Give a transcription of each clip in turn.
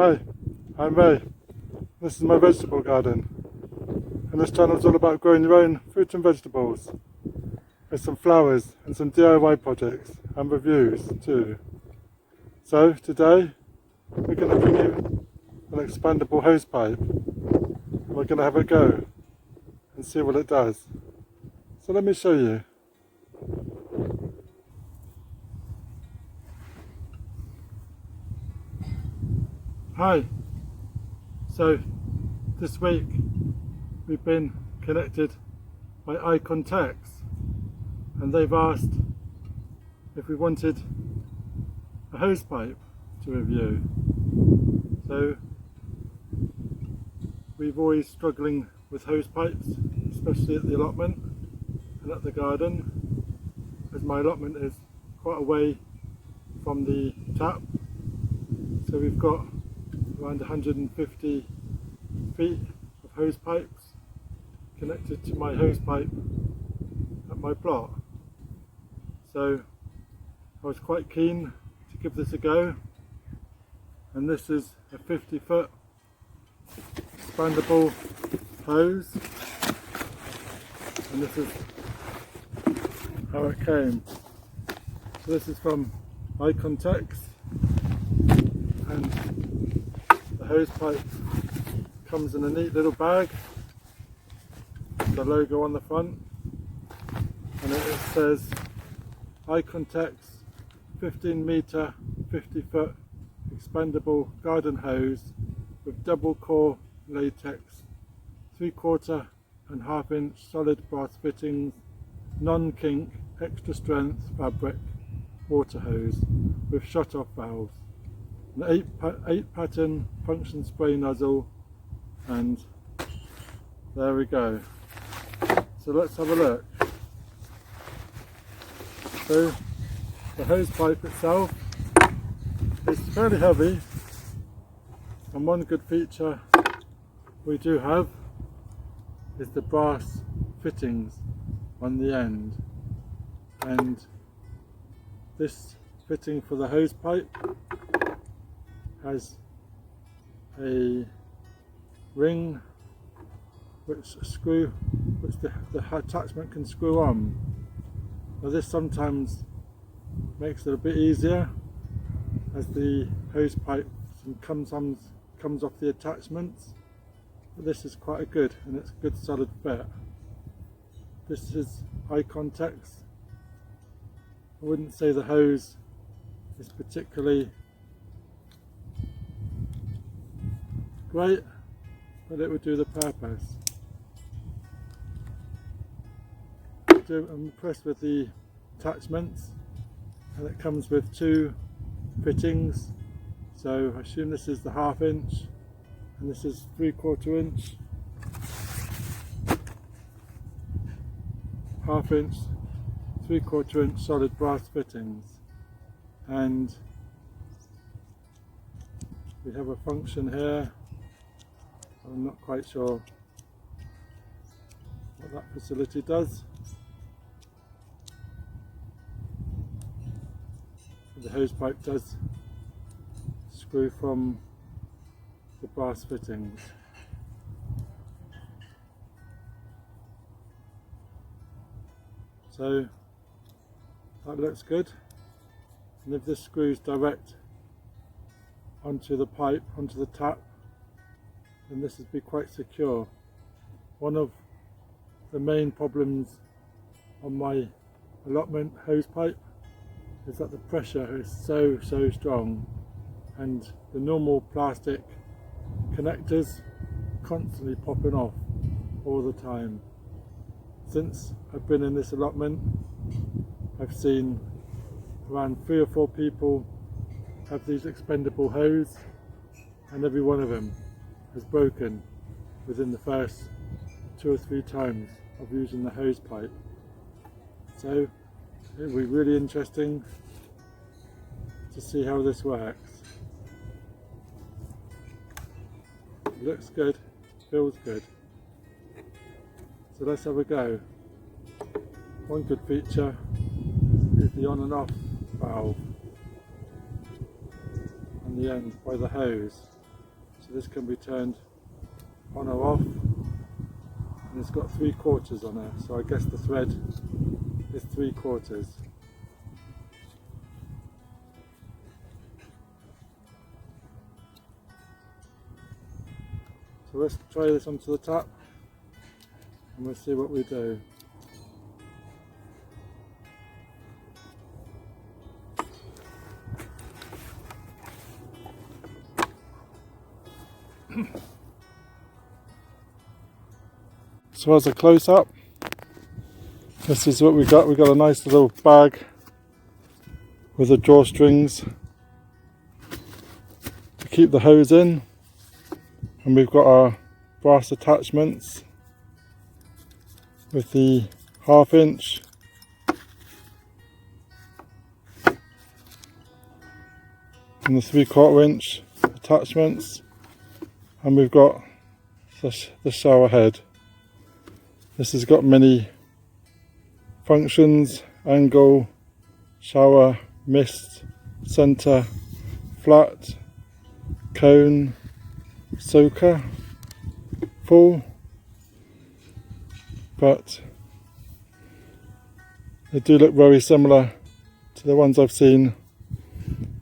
Hi, I'm Ray. This is my vegetable garden, and this channel is all about growing your own fruit and vegetables with some flowers and some DIY projects and reviews too. So today we're going to bring you an expandable hose pipe and we're going to have a go and see what it does. So let me show you. Hi, so this week we've been connected by iContext and they've asked if we wanted a hose pipe to review. So we've always struggling with hose pipes, especially at the allotment and at the garden, as my allotment is quite away from the tap. So we've got around 150 feet of hose pipes connected to my hose pipe at my plot. So I was quite keen to give this a go, and this is a 50-foot expandable hose, and this is how it came. So this is from iContext, and the hose pipe comes in a neat little bag with the logo on the front, and it says iContext 15 meter 50-foot expandable garden hose with double core latex 3/4 and 1/2 inch solid brass fittings, non-kink, extra strength fabric water hose with shut off valves, an 8 pattern function spray nozzle, and there we go. So let's have a look. So the hose pipe itself is fairly heavy, and one good feature we do have is the brass fittings on the end, and this fitting for the hose pipe has a ring which the attachment can screw on. Now this sometimes makes it a bit easier, as the hose pipe comes off the attachments, but this is quite good and it's a good solid fit. This is iContext. I wouldn't say the hose is particularly great, but it would do the purpose. I'm impressed with the attachments, and it comes with 2 fittings, so I assume this is the 1/2 inch and this is 3/4 inch. 1/2 inch, 3/4 inch solid brass fittings, and we have a function here. I'm not quite sure what that facility does. The hose pipe does screw from the brass fittings. So that looks good, and if this screws direct onto the pipe, onto the tap, then this would be quite secure. One of the main problems on my allotment hose pipe is that the pressure is so strong, and the normal plastic connectors constantly popping off all the time. Since I've been in this allotment, I've seen around 3 or 4 people have these expendable hose, and every one of them has broken within the first 2 or 3 times of using the hose pipe. So it will be really interesting to see how this works. It looks good, feels good. So let's have a go. One good feature is the on and off valve on the end by the hose. So this can be turned on or off, and it's got 3/4 on it, so I guess the thread is 3/4. So let's try this onto the tap and we'll see what we do. So as a close-up, this is what we got. We got a nice little bag with the drawstrings to keep the hose in, and we've got our brass attachments with the 1/2 inch and the 3/4 inch attachments, and we've got the shower head. This has got many functions: angle, shower, mist, center, flat, cone, soaker, full, but they do look very similar to the ones I've seen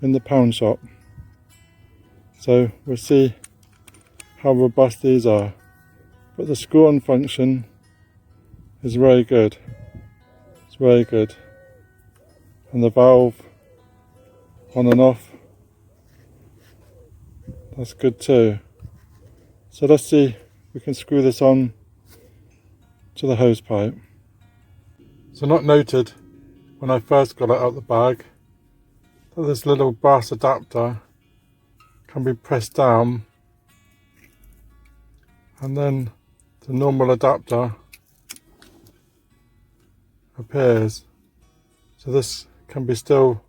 in the pound shop. So we'll see how robust these are, but the screw-on function is very good. It's very good, and the valve on and off, that's good too. So let's see if we can screw this on to the hose pipe. So not noted when I first got it out of the bag that this little brass adapter can be pressed down, and then the normal adapter appears. So this can be still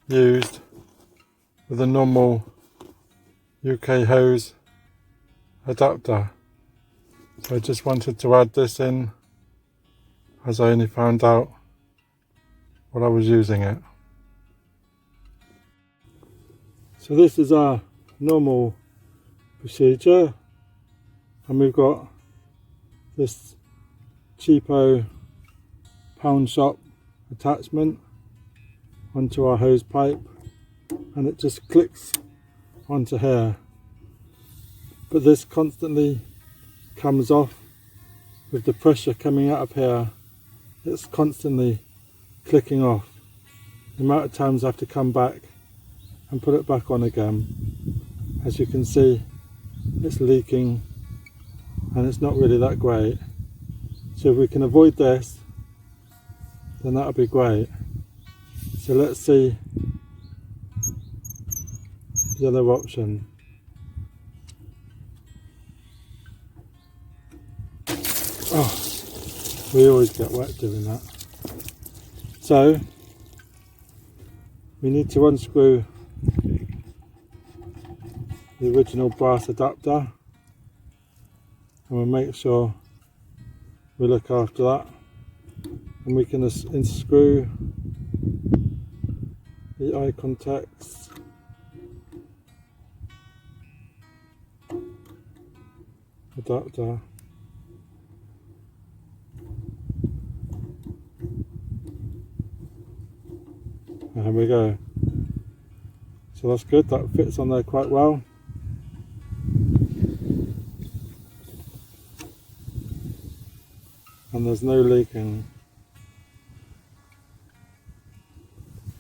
used with a normal UK hose adapter. So I just wanted to add this in, as I only found out while I was using it. So this is our normal procedure, and we've got this cheapo pound shop attachment onto our hose pipe, and it just clicks onto here, but this constantly comes off with the pressure coming out of here. It's constantly clicking off. The amount of times I have to come back and put it back on again. As you can see, it's leaking and it's not really that great. So if we can avoid this, then that would be great. So let's see the other option. Oh, we always get wet doing that. So we need to unscrew the original brass adapter, and we'll make sure we look after that, and we can unscrew the eye contacts adapter. And here we go. So that's good, that fits on there quite well. And there's no leaking.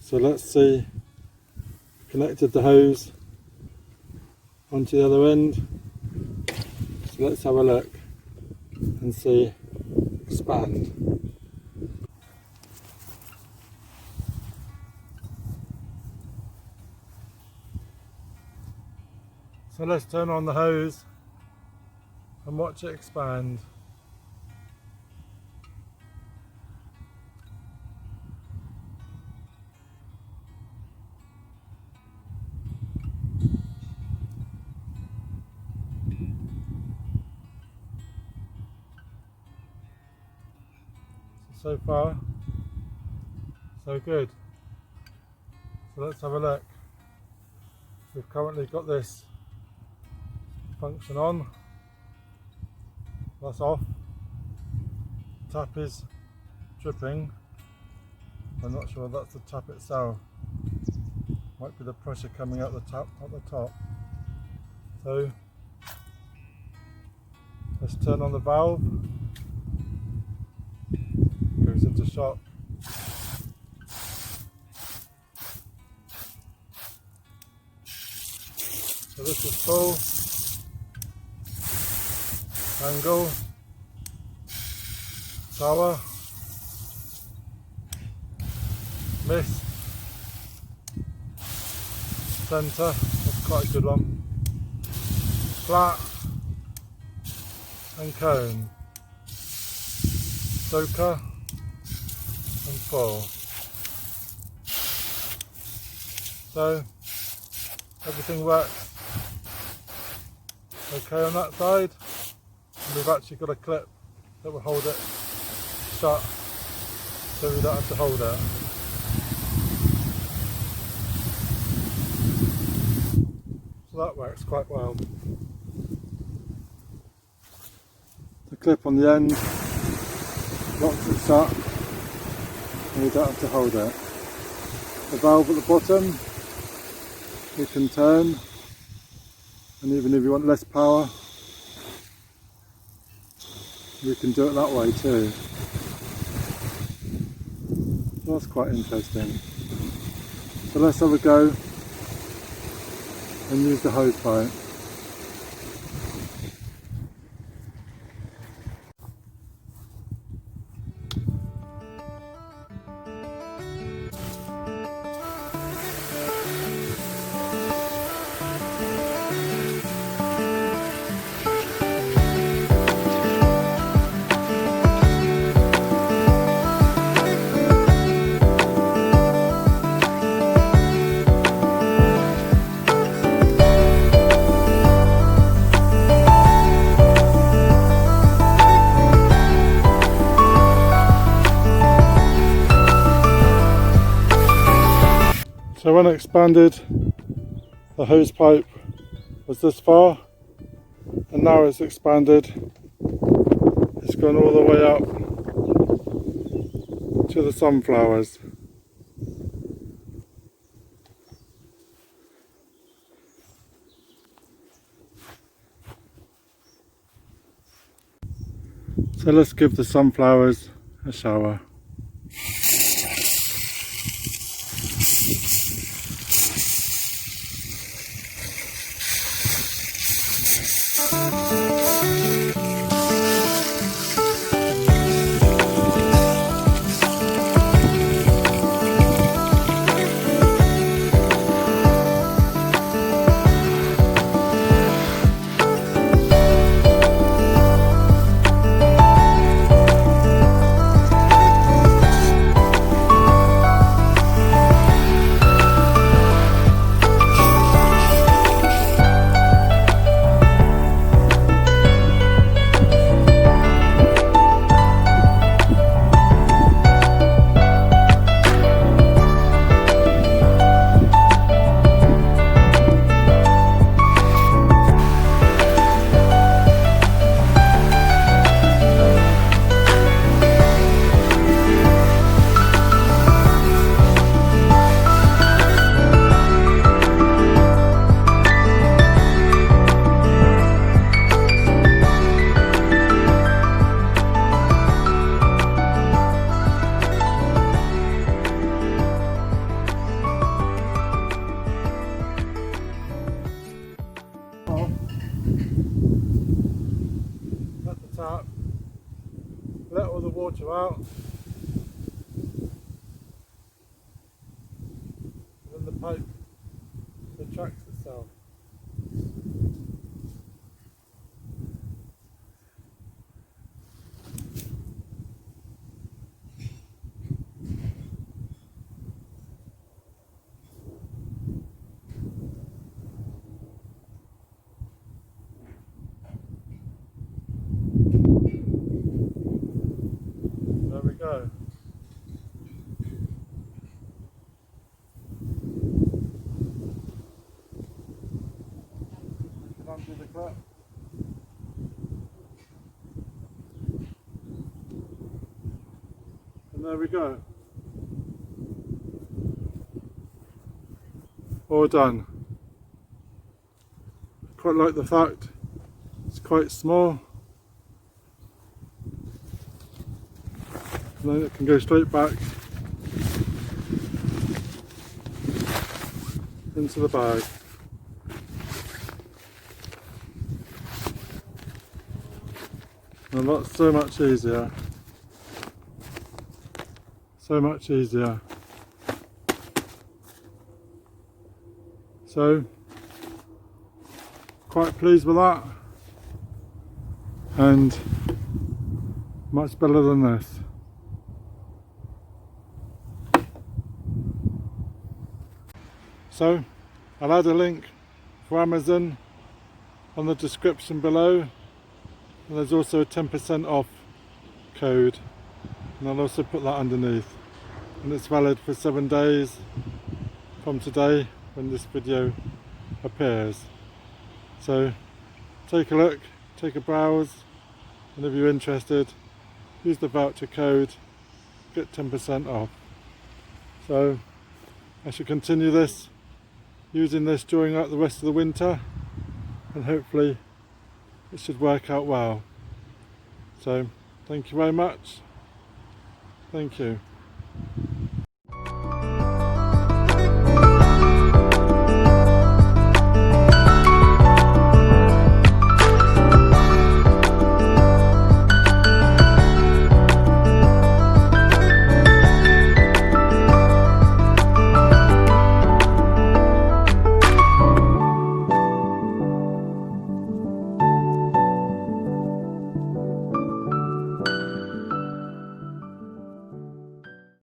So let's see, connected the hose onto the other end. So let's have a look and see expand. So let's turn on the hose and watch it expand. So far, so good. So let's have a look. We've currently got this function on. That's off. Tap is dripping. I'm not sure that's the tap itself. Might be the pressure coming out the tap at the top. So let's turn on the valve. Goes into shot. So this is full. Angle. Tower. Mist. Centre. That's quite a good one. Flat. And cone. Soaker. And full. So everything works okay on that side, and we've actually got a clip that will hold it shut so we don't have to hold it. So that works quite well. The clip on the end locks it shut and we don't have to hold it. The valve at the bottom you can turn, and even if you want less power you can do it that way too. So that's quite interesting. So let's have a go and use the hose pipe. So when I expanded, the hose pipe was this far, and now it's expanded. It's gone all the way up to the sunflowers. So let's give the sunflowers a shower. At the top, let all the water out, and then the pipe retracts itself. There we go. See the clip? And there we go. All done. Quite like the fact it's quite small. And then it can go straight back into the bag. And that's so much easier. So much easier. So, quite pleased with that. And much better than this. So, I'll add a link for Amazon on the description below, and there's also a 10% off code, and I'll also put that underneath, and it's valid for 7 days from today when this video appears. So take a look, take a browse, and if you're interested, use the voucher code, get 10% off. So I should continue this, using this during the rest of the winter, and hopefully it should work out well. So thank you very much. Thank you.